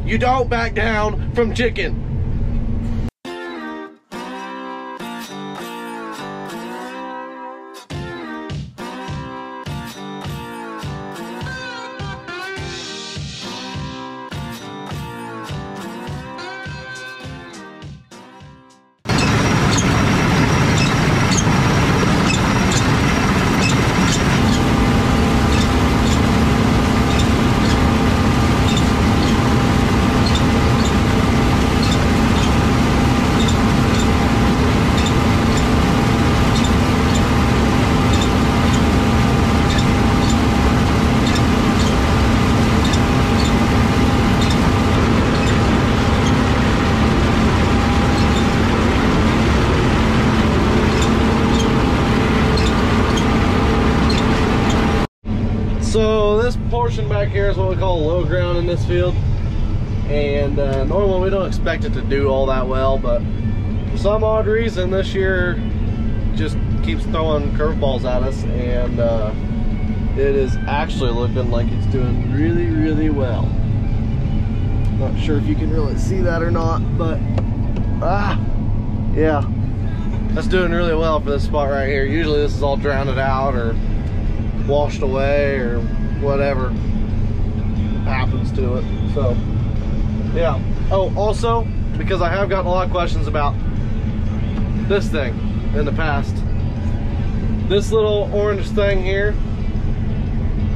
You don't back down from chicken. So this portion back here is what we call low ground in this field, and normally we don't expect it to do all that well, but for some odd reason this year just keeps throwing curveballs at us, and it is actually looking like it's doing really well. Not sure if you can really see that or not, but yeah, that's doing really well for this spot right here. Usually this is all drowned out or washed away or whatever happens to it. So yeah. Oh, also, because I have gotten a lot of questions about this thing in the past, this little orange thing here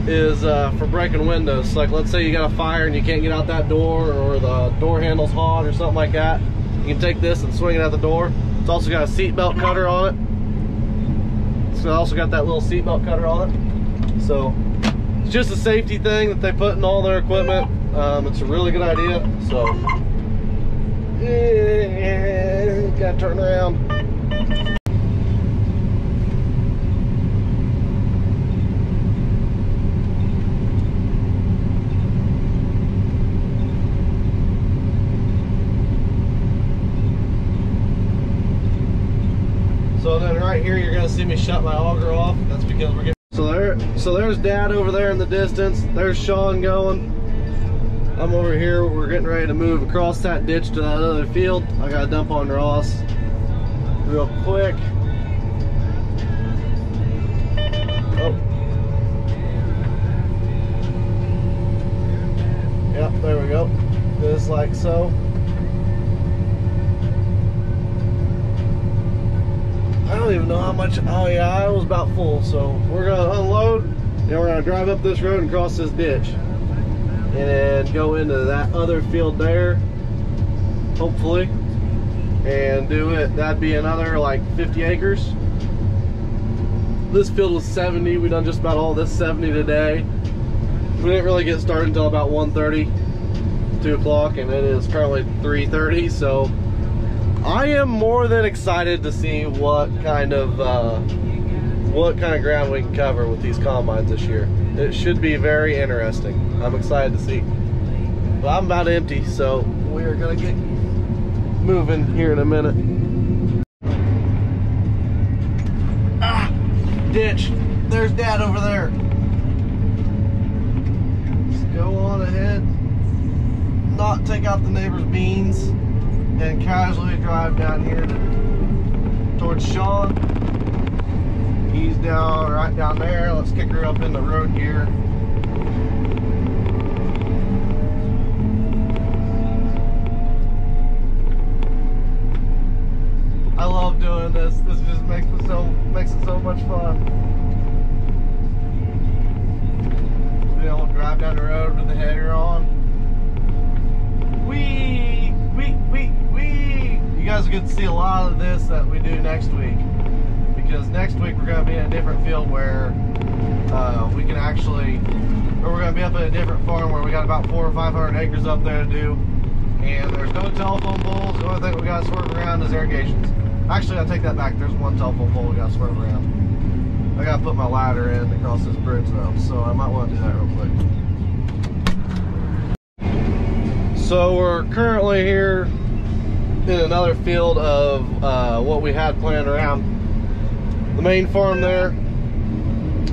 is for breaking windows. So like, let's say you got a fire and you can't get out that door, or the door handle's hot or something like that, you can take this and swing it out the door. It's also got a seatbelt cutter on it. So I also got that little seatbelt cutter on it. So it's just a safety thing that they put in all their equipment. It's a really good idea. So gotta turn around. So then right here you're gonna see me shut my auger off. That's because we're getting so there's Dad over there in the distance. There's Sean going. I'm over here. We're getting ready to move across that ditch to that other field. I gotta dump on Ross real quick. Oh. Yep, there we go. Just like so. I don't even know how much. Oh yeah, I was about full. So we're gonna unload, and we're gonna drive up this road and cross this ditch, and then go into that other field there, hopefully, and do it. That'd be another like 50 acres. This field was 70. We done just about all this 70 today. We didn't really get started until about 1:30, 2 o'clock, and it is currently 3:30. So I am more than excited to see what kind of ground we can cover with these combines this year. It should be very interesting. I'm excited to see. But I'm about empty, so we are gonna get moving here in a minute. Ditch. There's Dad over there. Just go on ahead, not take out the neighbor's beans, and casually drive down here towards Sean. He's down right down there. Let's kick her up in the road here. I love doing this. This just makes it so much fun. Be able to drive down the road with the header on. Wee, wee, wee, wee. You guys will get to see a lot of this that we do next week, because next week we're going to be in a different field where we can actually, or we're going to be up at a different farm where we got about 400 or 500 acres up there to do, and there's no telephone poles. The only thing we got to swerve around is irrigations. Actually, I take that back. There's one telephone pole we got to swerve around. I got to put my ladder in across this bridge though, so I might want to do that real quick. So we're currently here in another field of what we had planned around the main farm there.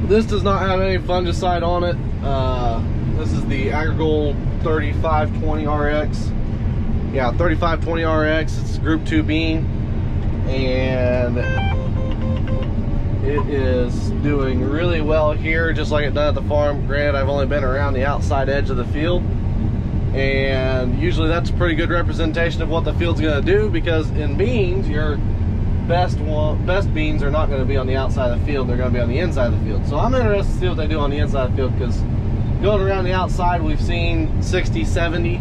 This does not have any fungicide on it. This is the Agrigold 3520 RX. Yeah, 3520 RX. It's Group 2 bean, and it is doing really well here, just like it done at the farm. Granted, I've only been around the outside edge of the field, and usually that's a pretty good representation of what the field's going to do, because in beans, your best beans are not going to be on the outside of the field, they're going to be on the inside of the field. So I'm interested to see what they do on the inside of the field, because going around the outside, we've seen 60, 70,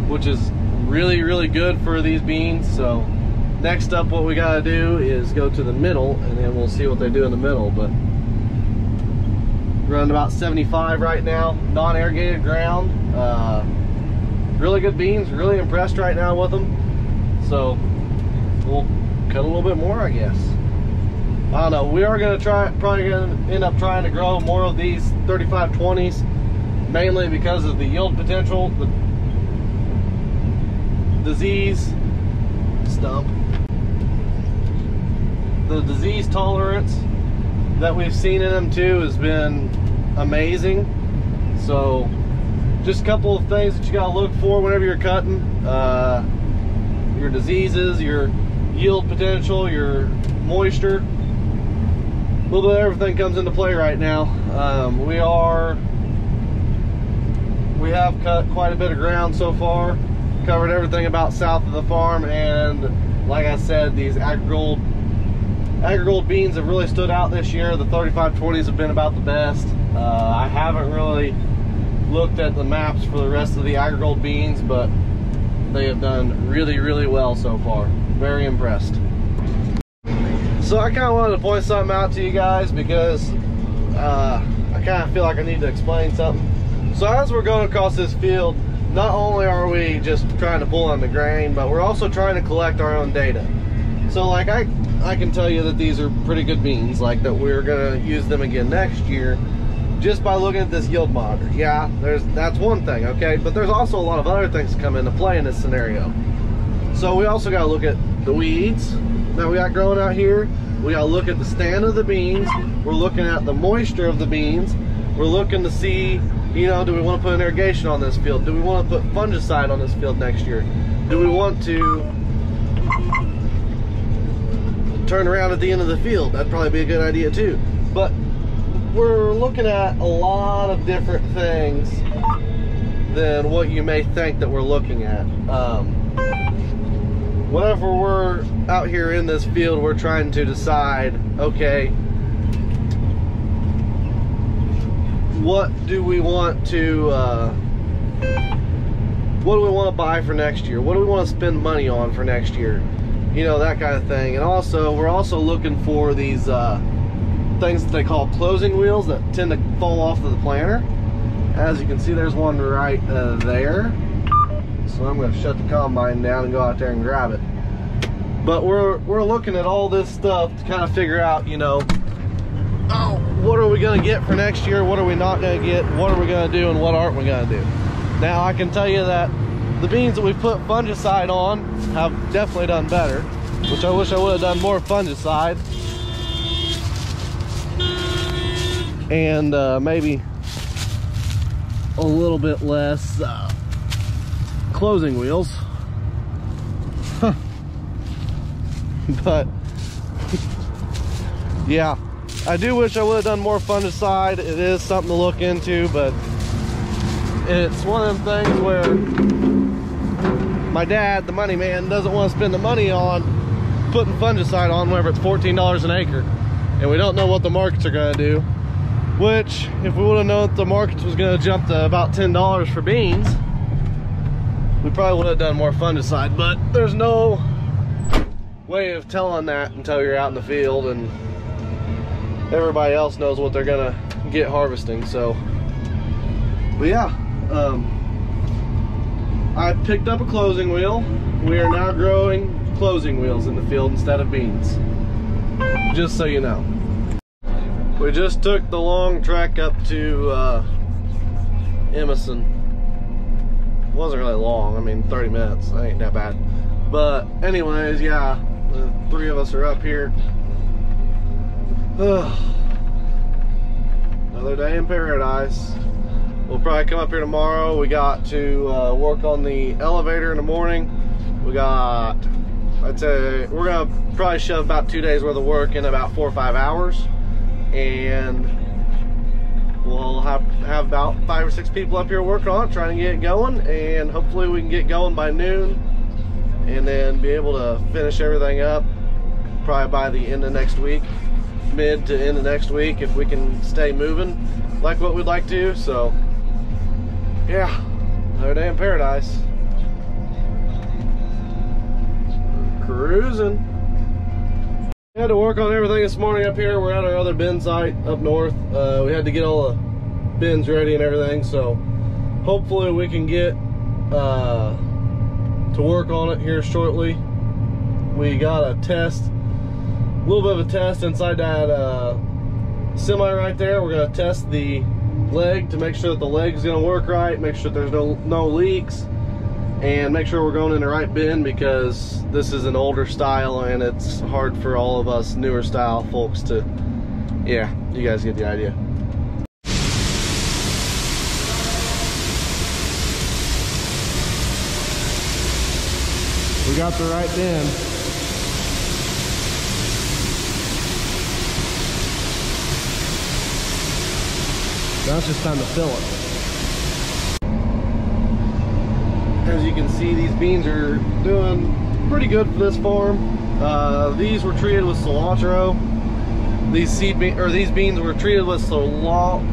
which is really, really good for these beans. So next up, what we got to do is go to the middle, and then we'll see what they do in the middle. But running about 75 right now, non-irrigated ground. Really good beans, really impressed right now with them. So we'll cut a little bit more, I guess. I don't know. We are going to probably going to end up trying to grow more of these 3520s, mainly because of the yield potential, the disease stump, the disease tolerance that we've seen in them too has been amazing. So just a couple of things that you got to look for whenever you're cutting: your diseases, your yield potential, your moisture. A little bit of everything comes into play right now. We have cut quite a bit of ground so far, covered everything about south of the farm, and like I said, these AgriGold beans have really stood out this year. The 3520s have been about the best. I haven't really looked at the maps for the rest of the AgriGold beans, but they have done really, really well so far. Very impressed. So I kind of wanted to point something out to you guys, because I kind of feel like I need to explain something. So as we're going across this field, not only are we just trying to pull on the grain, but we're also trying to collect our own data. So like I can tell you that these are pretty good beans, like that we're gonna use them again next year, just by looking at this yield monitor. Yeah, that's one thing, okay? But there's also a lot of other things that come into play in this scenario. So we also gotta look at the weeds that we got growing out here. We gotta look at the stand of the beans. We're looking at the moisture of the beans. We're looking to see, you know, do we want to put an irrigation on this field? Do we want to put fungicide on this field next year? Do we want to turn around at the end of the field? That'd probably be a good idea too. But we're looking at a lot of different things than what you may think that we're looking at. Whenever we're out here in this field, we're trying to decide, okay, what do we want to buy for next year? What do we want to spend money on for next year? You know, that kind of thing. And also, we're also looking for these things that they call closing wheels that tend to fall off of the planter. As you can see, there's one right there. So I'm going to shut the combine down and go out there and grab it. But we're looking at all this stuff to kind of figure out, you know, oh, what are we going to get for next year? What are we not going to get? What are we going to do, and what aren't we going to do? Now, I can tell you that the beans that we put fungicide on have definitely done better, which I wish I would have done more fungicide. And maybe a little bit less closing wheels. But yeah, I do wish I would have done more fungicide. It is something to look into, but it's one of them things where my dad, the money man, doesn't want to spend the money on putting fungicide on whenever it's $14 an acre, and we don't know what the markets are going to do. Which, if we would have known that the markets was going to jump to about $10 for beans, we probably would have done more fungicide. But there's no way of telling that until you're out in the field and everybody else knows what they're gonna get harvesting. So, but yeah, I picked up a closing wheel. We are now growing closing wheels in the field instead of beans, just so you know. We just took the long trek up to Emerson. It wasn't really long, I mean 30 minutes, that ain't that bad. But anyways, yeah, the three of us are up here. Another day in paradise. we'll probably come up here tomorrow. We got to work on the elevator in the morning. We got, I'd say, we're gonna probably shove about 2 days worth of work in about 4 or 5 hours. And we'll have about 5 or 6 people up here working on it, trying to get it going. And hopefully we can get going by noon and then be able to finish everything up probably by the end of next week, mid to end of next week, if we can stay moving like what we'd like to. So yeah, another day in paradise. Cruising. We had to work on everything this morning up here. We're at our other bin site up north. We had to get all the bins ready and everything, so hopefully we can get to work on it here shortly. We got a test, a little bit of a test inside that semi right there. We're gonna test the leg to make sure that the leg's gonna work right, make sure there's no leaks, and make sure we're going in the right bin, because this is an older style and it's hard for all of us newer style folks to, yeah, you guys get the idea. We got the right bin. Now it's just time to fill it. As you can see, these beans are doing pretty good for this farm. These were treated with cilantro. These beans were treated with cilantro,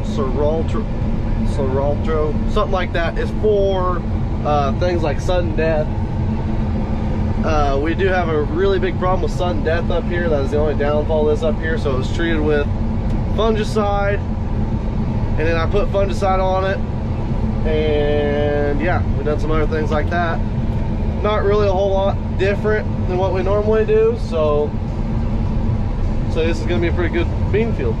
something like that. It's for things like sudden death. We do have a really big problem with sudden death up here. That is the only downfall of this up here. So it was treated with fungicide, and then I put fungicide on it, and yeah, we've done some other things like that. Not really a whole lot different than what we normally do, so this is going to be a pretty good bean field.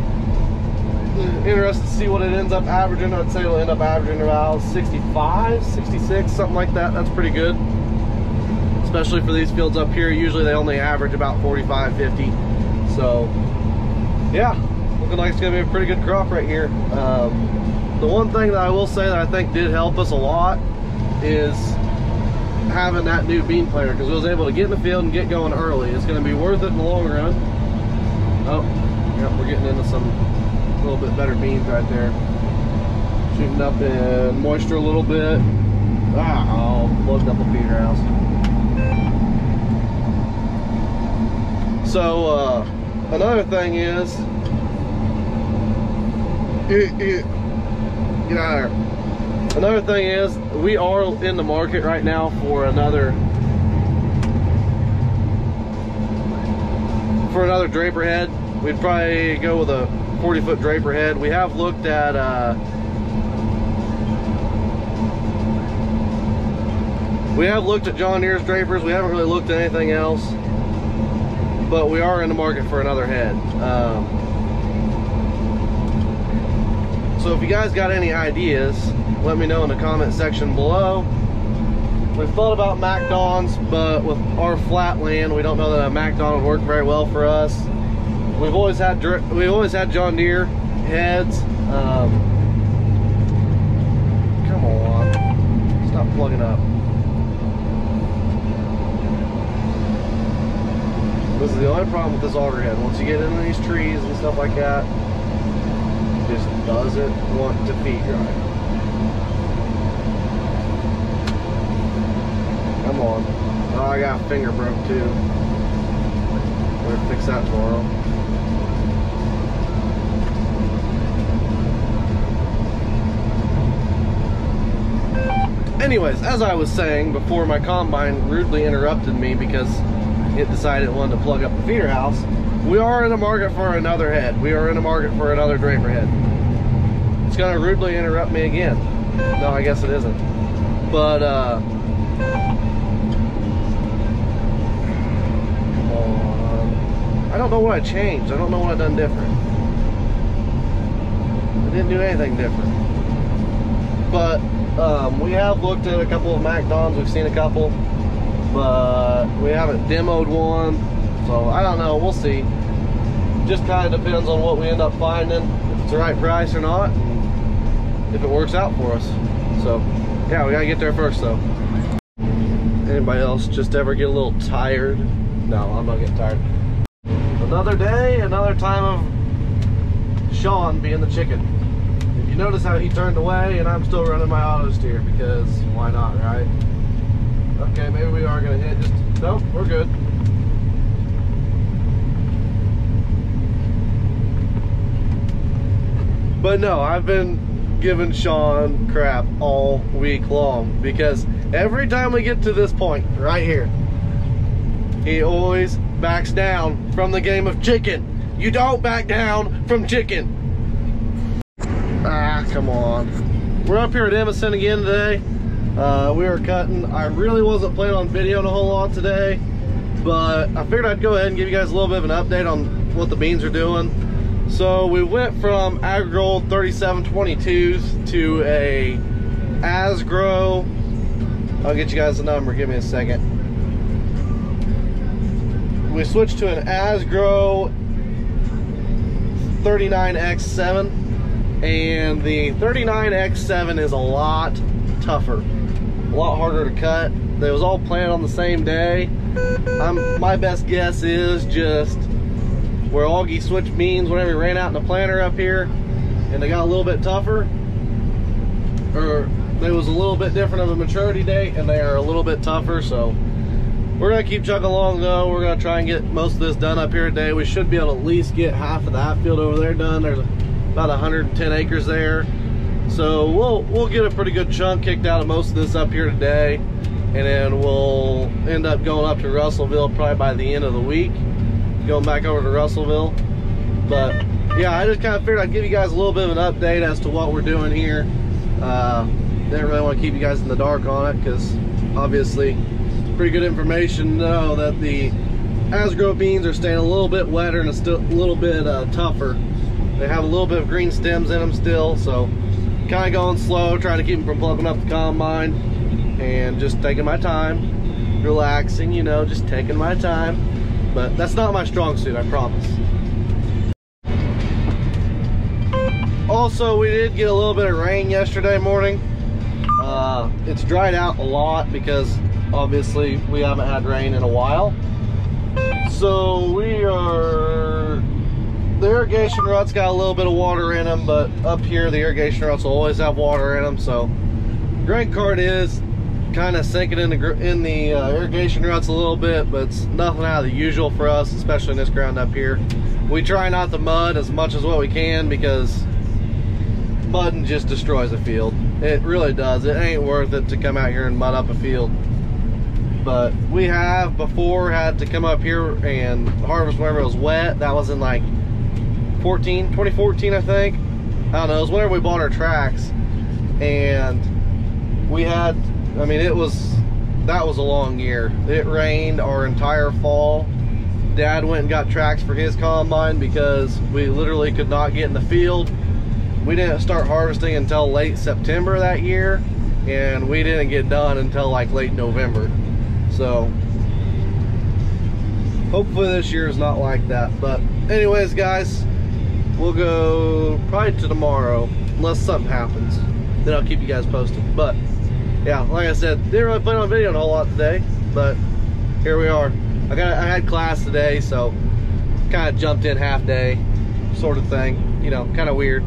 Interested to see what it ends up averaging. I'd say it'll end up averaging about 65, 66, something like that. That's pretty good, especially for these fields up here. Usually they only average about 45, 50. So yeah, looking like it's going to be a pretty good crop right here. The one thing that I will say that I think did help us a lot is having that new bean planter, because we was able to get in the field and get going early. It's going to be worth it in the long run. Oh, yeah, we're getting into some little bit better beans right there. Shooting up in moisture a little bit. Oh, plugged up a feeder house. So another thing is, get out of there. Another thing is, we are in the market right now for another draper head. We'd probably go with a 40-foot draper head. We have looked at John Deere's drapers. We haven't really looked at anything else, but we are in the market for another head. So if you guys got any ideas, let me know in the comment section below. We've thought about MacDons, but with our flat land, we don't know that a MacDon would work very well for us. We've always had John Deere heads. Come on, stop plugging up. This is the only problem with this auger head. Once you get into these trees and stuff like that, it just doesn't want to feed right. Come on. Oh, I got a finger broke too. We're gonna fix that tomorrow. Anyways, as I was saying before, my combine rudely interrupted me because it decided it wanted to plug up the feeder house. We are in the market for another head. We are in the market for another draper head. It's gonna rudely interrupt me again. No, I guess it isn't. But come on. I don't know what I changed. I don't know what I done different. I didn't do anything different. But we have looked at a couple of MacDons. We've seen a couple, but we haven't demoed one. So I don't know. We'll see. Just kind of depends on what we end up finding, if it's the right price or not. if it works out for us. So yeah, we gotta get there first though. Anybody else just ever get a little tired? No, I'm not getting tired. Another day, another time of Sean being the chicken. If you notice how he turned away and I'm still running my auto steer, because why not, right? Okay, maybe we are gonna hit just, nope, we're good. But no, I've been giving Sean crap all week long, because every time we get to this point right here, he always backs down from the game of chicken. You don't back down from chicken. Ah, come on. We're up here at Vincennes again today. We are cutting. I really wasn't planning on videoing a whole lot today, but I figured I'd go ahead and give you guys a little bit of an update on what the beans are doing. So we went from Agrigold 3722s to a Asgrow. I'll get you guys the number, give me a second. We switched to an Asgrow 39X7, and the 39X7 is a lot tougher, a lot harder to cut. They was all planted on the same day. My best guess is just where Augie switched beans whenever he ran out in the planter up here, and they got a little bit tougher, or there was a little bit different of a maturity date, and they are a little bit tougher. So we're gonna keep chugging along though. We're gonna try and get most of this done up here today. We should be able to at least get half of that field over there done. There's about 110 acres there, so we'll get a pretty good chunk kicked out of most of this up here today, and then we'll end up going up to Russellville probably by the end of the week, going back over to Russellville. But yeah, I just kind of figured I'd give you guys a little bit of an update as to what we're doing here. Didn't really want to keep you guys in the dark on it, because obviously it's pretty good information to know that the Asgrow beans are staying a little bit wetter and still a little bit tougher. They have a little bit of green stems in them still, so kind of going slow, trying to keep them from plugging up the combine, and just taking my time, relaxing, you know, just taking my time. But that's not my strong suit, I promise. Also, we did get a little bit of rain yesterday morning. It's dried out a lot because obviously we haven't had rain in a while. So the irrigation ruts got a little bit of water in them, but up here the irrigation ruts will always have water in them. So grain cart is kind of sinking in the irrigation ruts a little bit, but it's nothing out of the usual for us, especially in this ground up here. We try not to mud as much as what we can, because mudding just destroys a field. It really does. It ain't worth it to come out here and mud up a field. But we have before had to come up here and harvest whenever it was wet. That was in like 2014 I think. I don't know, it was whenever we bought our tracks, and we had, I mean, that was a long year. It rained our entire fall. Dad went and got tracks for his combine because we literally could not get in the field. We didn't start harvesting until late September that year, and we didn't get done until like late November. So hopefully this year is not like that. But anyways, guys, we'll go probably to tomorrow unless something happens. Then I'll keep you guys posted. But yeah, like I said, didn't really plan on videoing a whole lot today, but here we are. I had class today, so kind of jumped in half day sort of thing, you know, kind of weird.